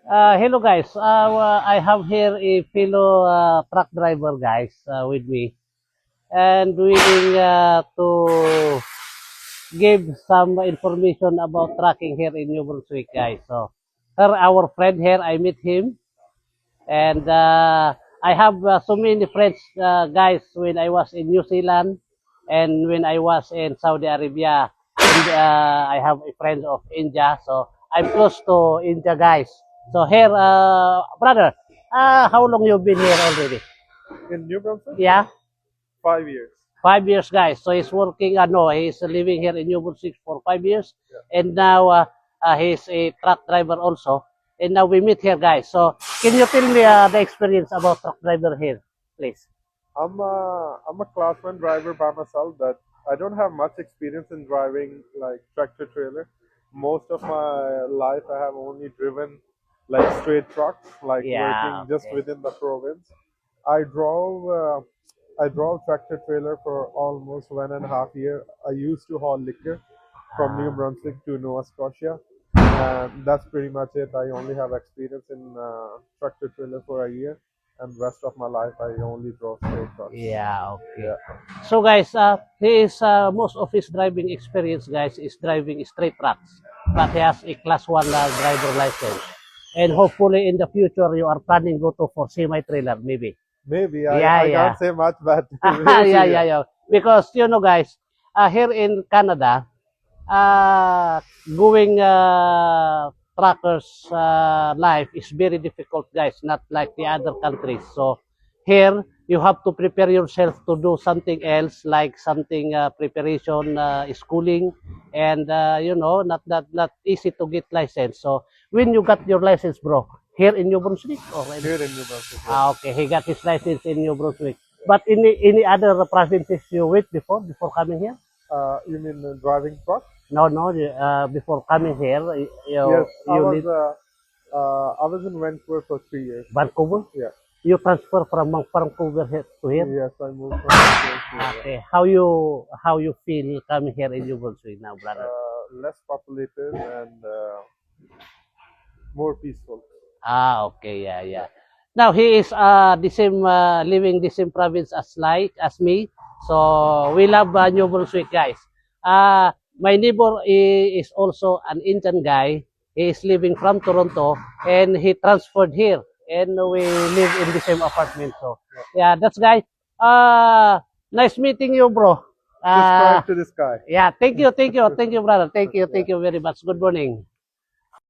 Hello guys. I have here a fellow truck driver guys with me, and willing to give some information about trucking here in New Brunswick guys. So, our friend here, I met him, and I have so many friends guys when I was in New Zealand and when I was in Saudi Arabia. And, I have a friend of India, so I'm close to India guys. So here, brother, how long you been here already? In New Brunswick? Yeah, 5 years. 5 years guys. So he's working, no, he's living here in New Brunswick for 5 years, and now he's a truck driver also. And now we meet here guys. So can you tell me the experience about truck driver here, please? I'm a class one driver by myself, but I don't have much experience in driving like tractor trailer. Most of my life I have only driven like straight trucks, like Yeah, working just okay. within the province. I drove I drove tractor trailer for almost 1.5 year. I used to haul liquor from New Brunswick to Nova Scotia, and that's pretty much it. I only have experience in tractor trailer for a year, and rest of my life I only drove straight trucks. Yeah, okay. Yeah. So guys, he is most of his driving experience, guys, is driving straight trucks, but he has a class one driver license. And hopefully in the future you are planning go to for semi trailer maybe. Maybe Yeah, I yeah. can't say much, but we'll Yeah, see. yeah, Yeah. yeah. Because you know, guys, here in Canada, uh, going truckers life is very difficult, guys. Not like the other countries. So here you have to prepare yourself to do something else, like something preparation, schooling, and not easy to get license. So when you got your license, bro, here in New Brunswick, or Here in New Brunswick. Yeah. okay, he got his license in New Brunswick. But any other provinces you went before coming here? You mean driving truck? No, no. Before coming here, Yes, you live I was in Vancouver for 3 years. Vancouver. Yeah. You transfer from Vancouver here to here. Yes, I moved from Vancouver to here. Okay. How you feel coming here in New Brunswick now, brother? Less populated and more peaceful. Okay, yeah, yeah. Now he is the same living the same province as me. So we love New Brunswick, guys. My neighbor is also an Indian guy. He is living from Toronto and he transferred here and we live in the same apartment. So yeah, that's guys. Nice meeting you, bro. Subscribe to this guy. Yeah, thank you, brother. Thank you very much. Good morning.